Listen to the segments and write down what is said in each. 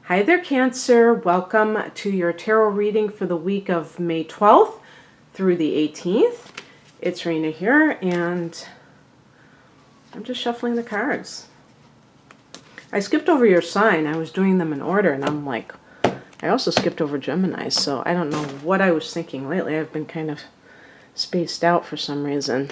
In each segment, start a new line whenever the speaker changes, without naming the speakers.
Hi there, Cancer. Welcome to your tarot reading for the week of May 12th through the 18th. It's Rena here, and I'm just shuffling the cards. I skipped over your sign. I was doing them in order, and I'm like, I also skipped over Gemini, so I don't know what I was thinking lately. I've been kind of spaced out for some reason.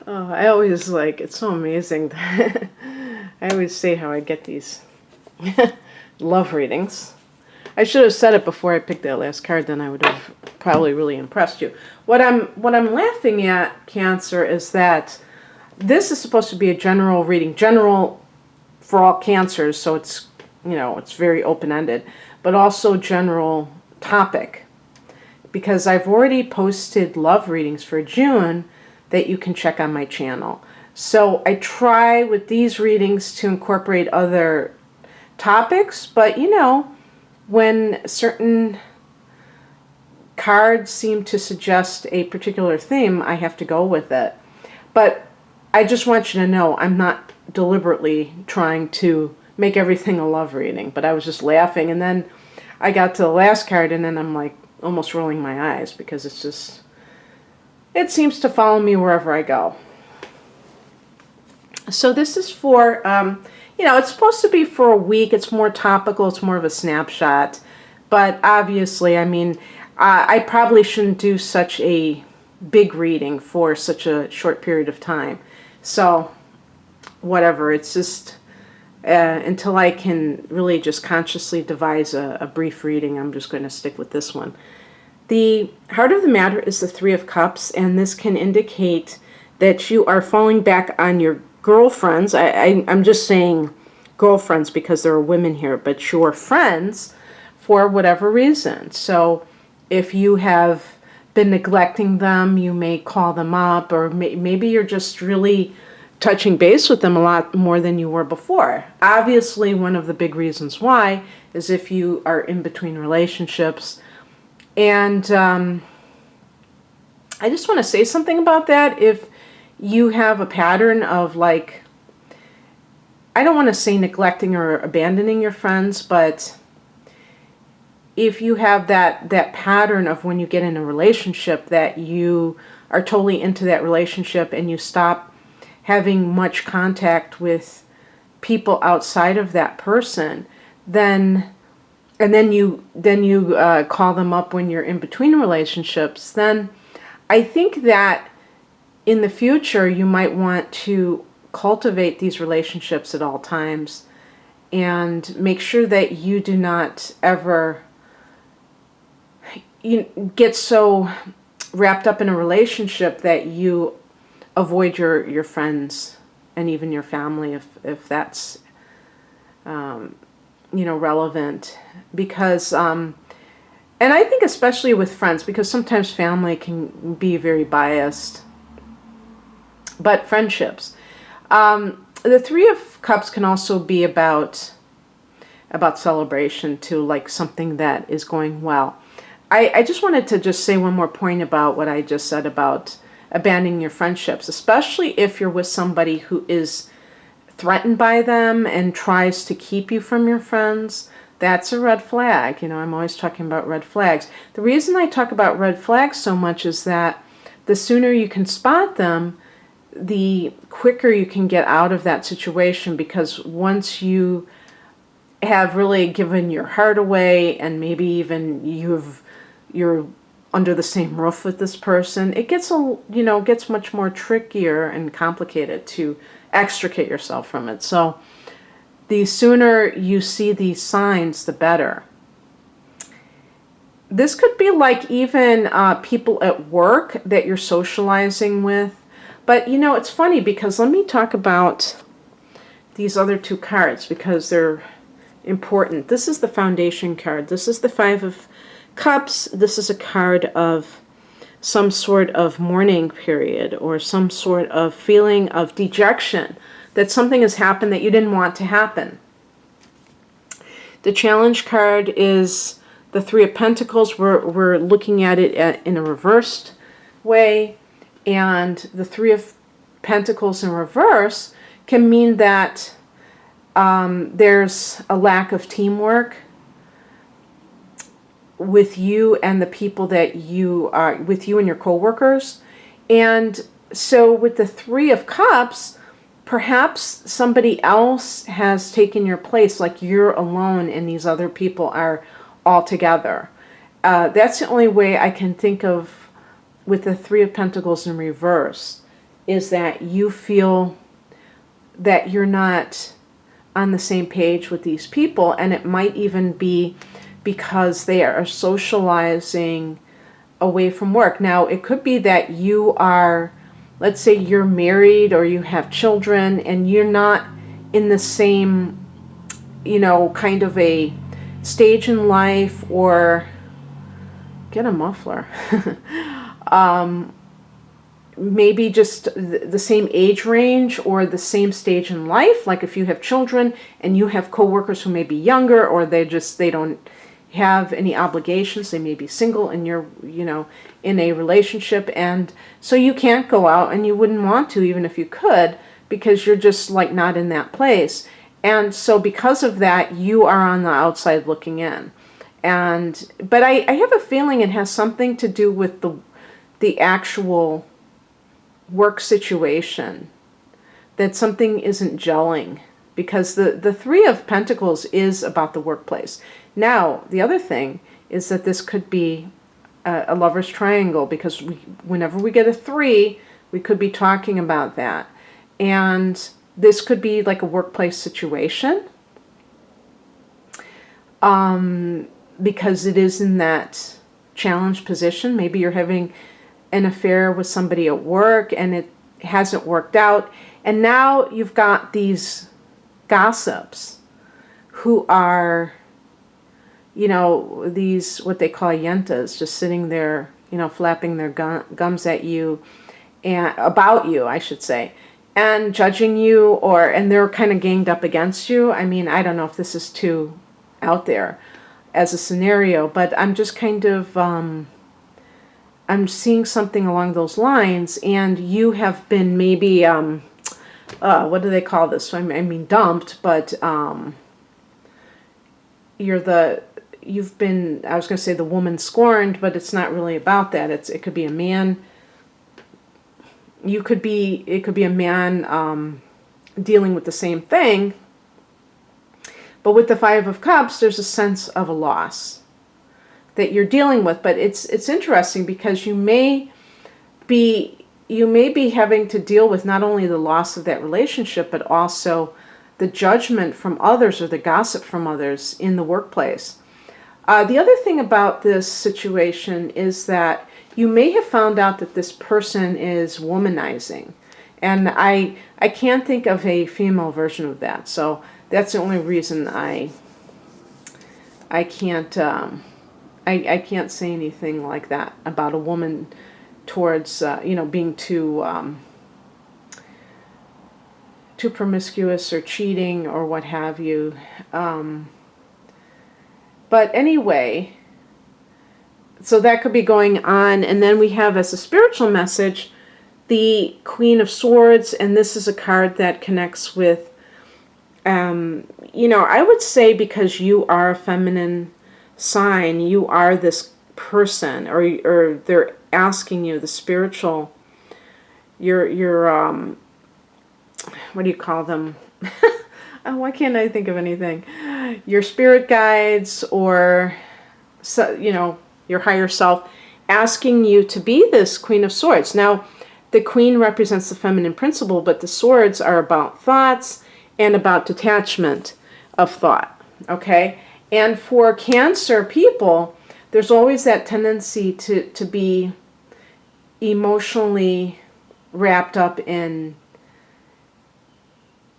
Oh, I always it's so amazing that I always say how I get these love readings. I should have said it before I picked that last card, then I would have probably really impressed you. What I'm laughing at, Cancer, is that this is supposed to be a general reading, general for all Cancers, so it's, it's very open-ended, but also general topic, because I've already posted love readings for June that you can check on my channel. So I try with these readings to incorporate other topics, but when certain cards seem to suggest a particular theme, I have to go with it. But I just want you to know I'm not deliberately trying to make everything a love reading, but I was just laughing, and then I got to the last card, and then I'm like almost rolling my eyes because it's just, it seems to follow me wherever I go. So this is for, it's supposed to be for a week. It's more topical. It's more of a snapshot. But obviously, I probably shouldn't do such a big reading for such a short period of time. So whatever. It's just, until I can really just consciously devise a brief reading, I'm just going to stick with this one. The heart of the matter is the Three of Cups, and this can indicate that you are falling back on your girlfriends. I'm just saying girlfriends because there are women here, but your friends for whatever reason. So if you have been neglecting them, you may call them up, or maybe you're just really touching base with them a lot more than you were before. Obviously, one of the big reasons why is if you are in between relationships. And I just want to say something about that. If you have a pattern of I don't want to say neglecting or abandoning your friends, but if you have that pattern of when you get in a relationship that you are totally into that relationship and you stop having much contact with people outside of that person, then you call them up when you're in between relationships, then I think that in the future you might want to cultivate these relationships at all times and make sure that you do not ever get so wrapped up in a relationship that you avoid your friends and even your family if that's relevant, because and I think especially with friends, because sometimes family can be very biased, but friendships, the Three of Cups can also be about celebration too, like something that is going well. I just wanted to just say one more point about what I just said about abandoning your friendships, especially if you're with somebody who is threatened by them and tries to keep you from your friends. That's a red flag. I'm always talking about red flags. The reason I talk about red flags so much is that the sooner you can spot them, the quicker you can get out of that situation, because once you have really given your heart away and maybe even you're under the same roof with this person, it gets gets much more trickier and complicated to extricate yourself from it. So the sooner you see these signs, the better. This could be even people at work that you're socializing with. But it's funny because let me talk about these other two cards because they're important. This is the Foundation card. This is the Five of Cups. This is a card of some sort of mourning period or some sort of feeling of dejection that something has happened that you didn't want to happen. The challenge card is the Three of Pentacles. We're looking at it in a reversed way. And the Three of Pentacles in reverse can mean that there's a lack of teamwork with you and the people that you are, with you and your coworkers. And so with the Three of Cups, perhaps somebody else has taken your place, like you're alone and these other people are all together. That's the only way I can think of with the Three of Pentacles in reverse, is that you feel that you're not on the same page with these people, and it might even be because they are socializing away from work. Now, it could be that you are, let's say you're married or you have children and you're not in the same, kind of a stage in life, or get a muffler. Maybe just the same age range or the same stage in life. Like if you have children and you have coworkers who may be younger, or they don't have any obligations, they may be single and you're, in a relationship, and so you can't go out and you wouldn't want to even if you could, because you're just like not in that place. And so because of that, you are on the outside looking in. But I have a feeling it has something to do with the actual work situation, that something isn't gelling, because the Three of Pentacles is about the workplace. Now, the other thing is that this could be a lover's triangle, because whenever we get a 3, we could be talking about that. And this could be like a workplace situation, because it is in that challenge position. Maybe you're having an affair with somebody at work and it hasn't worked out. And now you've got these gossips who are, these, what they call yentas, just sitting there, flapping their gums at you, and about you, I should say, and judging you, and they're kind of ganged up against you. I mean, I don't know if this is too out there as a scenario, but I'm just kind of, I'm seeing something along those lines, and you have been maybe, what do they call this? I mean, dumped, but you've been, I was going to say the woman scorned, but it's not really about that. It could be a man. It could be a man dealing with the same thing. But with the Five of Cups, there's a sense of a loss that you're dealing with. But it's interesting, because you may be having to deal with not only the loss of that relationship, but also the judgment from others or the gossip from others in the workplace. The other thing about this situation is that you may have found out that this person is womanizing. And I can't think of a female version of that. So that's the only reason I can't I can't say anything like that about a woman towards being too promiscuous or cheating or what have you. But anyway, so that could be going on. And then we have, as a spiritual message, the Queen of Swords, and this is a card that connects with, I would say, because you are a feminine sign, you are this person, or they're asking you, the spiritual, your what do you call them? Oh, why can't I think of anything? Your spirit guides, or your higher self, asking you to be this Queen of Swords. Now, the Queen represents the feminine principle, but the swords are about thoughts and about detachment of thought. Okay? And for Cancer people, there's always that tendency to be emotionally wrapped up in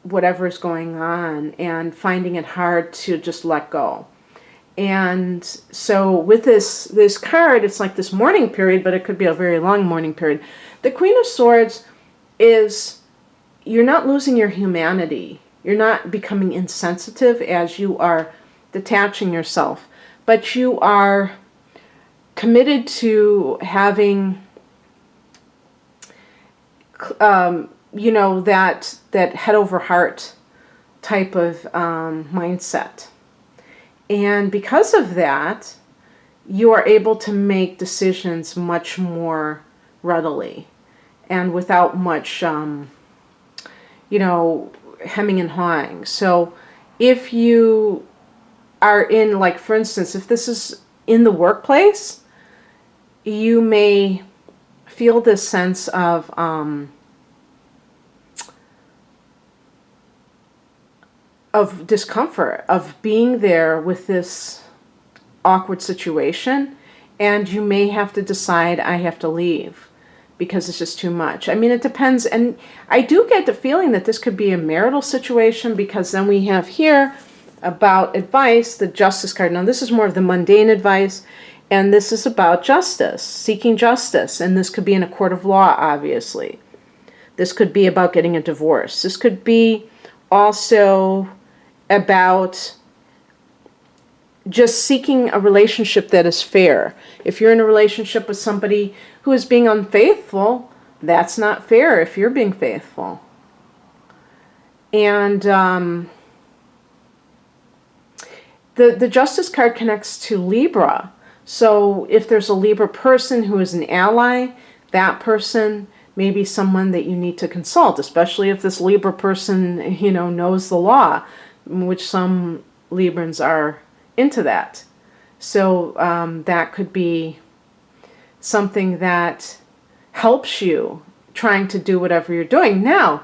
whatever is going on and finding it hard to just let go. And so with this card, it's like this mourning period, but it could be a very long mourning period. The Queen of Swords is, you're not losing your humanity. You're not becoming insensitive as you are detaching yourself, but you are committed to having, you know, that head over heart type of mindset. And because of that, you are able to make decisions much more readily and without much, you know, hemming and hawing. So if you are in, like, for instance, if this is in the workplace, you may feel this sense of discomfort of being there with this awkward situation, and you may have to decide, I have to leave because it's just too much. I mean, it depends, and I do get the feeling that this could be a marital situation, because then we have here about advice, the Justice card. Now this is more of the mundane advice, and this is about justice, seeking justice, and this could be in a court of law, obviously. This could be about getting a divorce. This could be also about just seeking a relationship that is fair. If you're in a relationship with somebody who is being unfaithful, that's not fair if you're being faithful. And the Justice card connects to Libra. So if there's a Libra person who is an ally, that person may be someone that you need to consult, especially if this Libra person, you know, knows the law, which some Librans are into that. So that could be something that helps you trying to do whatever you're doing. Now,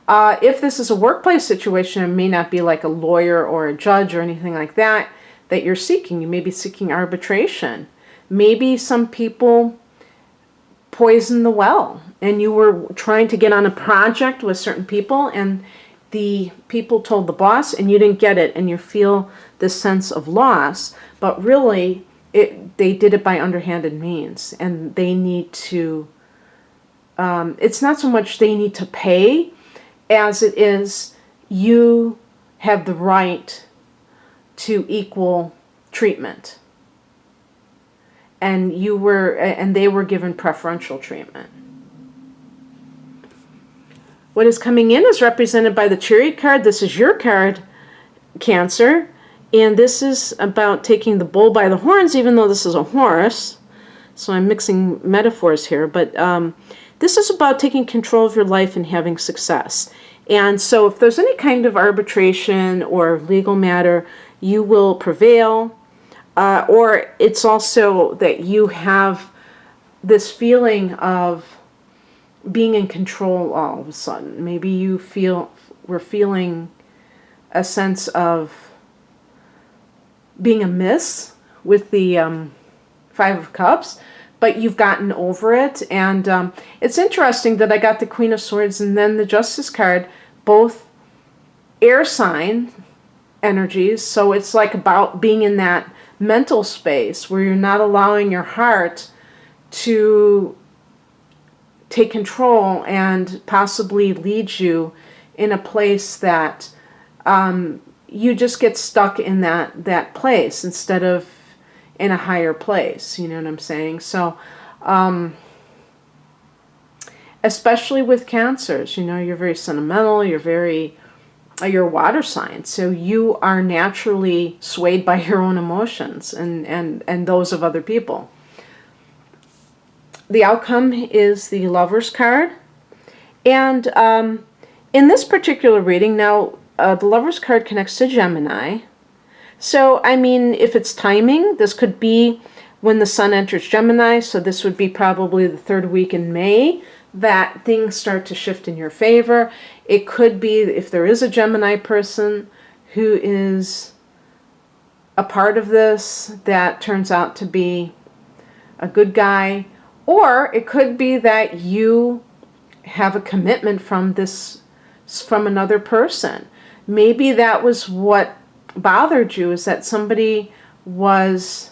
if this is a workplace situation, it may not be like a lawyer or a judge or anything like that that you're seeking. You may be seeking arbitration. Maybe some people poison the well, and you were trying to get on a project with certain people, and the people told the boss and you didn't get it, and you feel this sense of loss, but really they did it by underhanded means, and they need to, it's not so much they need to pay as it is you have the right to equal treatment, and they were given preferential treatment. What is coming in is represented by the Chariot card. This is your card, Cancer, and this is about taking the bull by the horns, even though this is a horse. So I'm mixing metaphors here, but this is about taking control of your life and having success. And so if there's any kind of arbitration or legal matter, you will prevail. Or it's also that you have this feeling of being in control all of a sudden. Maybe we're feeling a sense of being amiss with the Five of Cups, but you've gotten over it. And it's interesting that I got the Queen of Swords and then the Justice card, both air sign energies. So it's like about being in that mental space where you're not allowing your heart to take control and possibly lead you in a place that you just get stuck in that place instead of in a higher place. You know what I'm saying? So especially with Cancers, you know, you're very sentimental, you're a water sign, so you are naturally swayed by your own emotions and those of other people. The outcome is the Lover's card. And in this particular reading, now the Lover's card connects to Gemini. So, I mean, if it's timing, this could be when the sun enters Gemini. So this would be probably the third week in May that things start to shift in your favor. It could be if there is a Gemini person who is a part of this that turns out to be a good guy. Or it could be that you have a commitment from another person. Maybe that was what bothered you, is that somebody was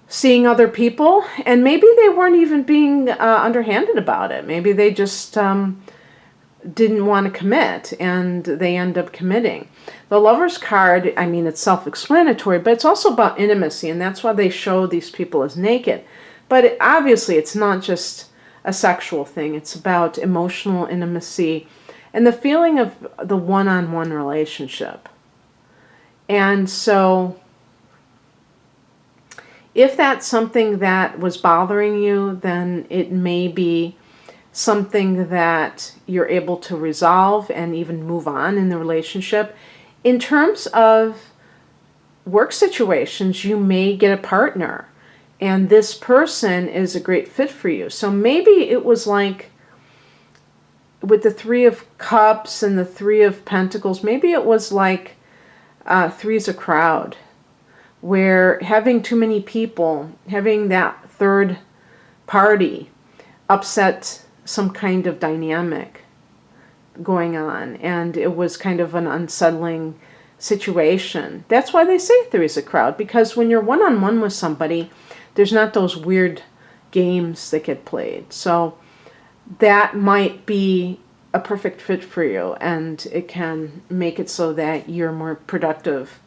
seeing other people, and maybe they weren't even being underhanded about it. Maybe they just didn't want to commit, and they end up committing. The Lover's card, I mean, it's self-explanatory, but it's also about intimacy, and that's why they show these people as naked. But obviously, it's not just a sexual thing. It's about emotional intimacy and the feeling of the one-on-one relationship. And so if that's something that was bothering you, then it may be something that you're able to resolve and even move on in the relationship. In terms of work situations, you may get a partner, and this person is a great fit for you. So maybe it was like with the Three of Cups and the Three of Pentacles, maybe it was like three's a crowd, where having too many people, having that third party upset some kind of dynamic going on, and it was kind of an unsettling situation. That's why they say three's a crowd, because when you're one-on-one with somebody, there's not those weird games that get played. So that might be a perfect fit for you, and it can make it so that you're more productive,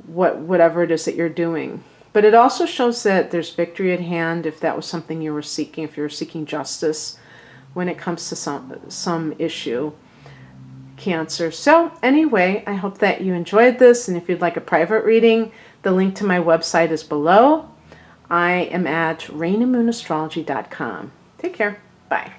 whatever it is that you're doing. But it also shows that there's victory at hand if that was something you were seeking, if you were seeking justice when it comes to some issue, Cancer. So anyway, I hope that you enjoyed this, and if you'd like a private reading, the link to my website is below. I am at raininmoonastrology.com. Take care. Bye.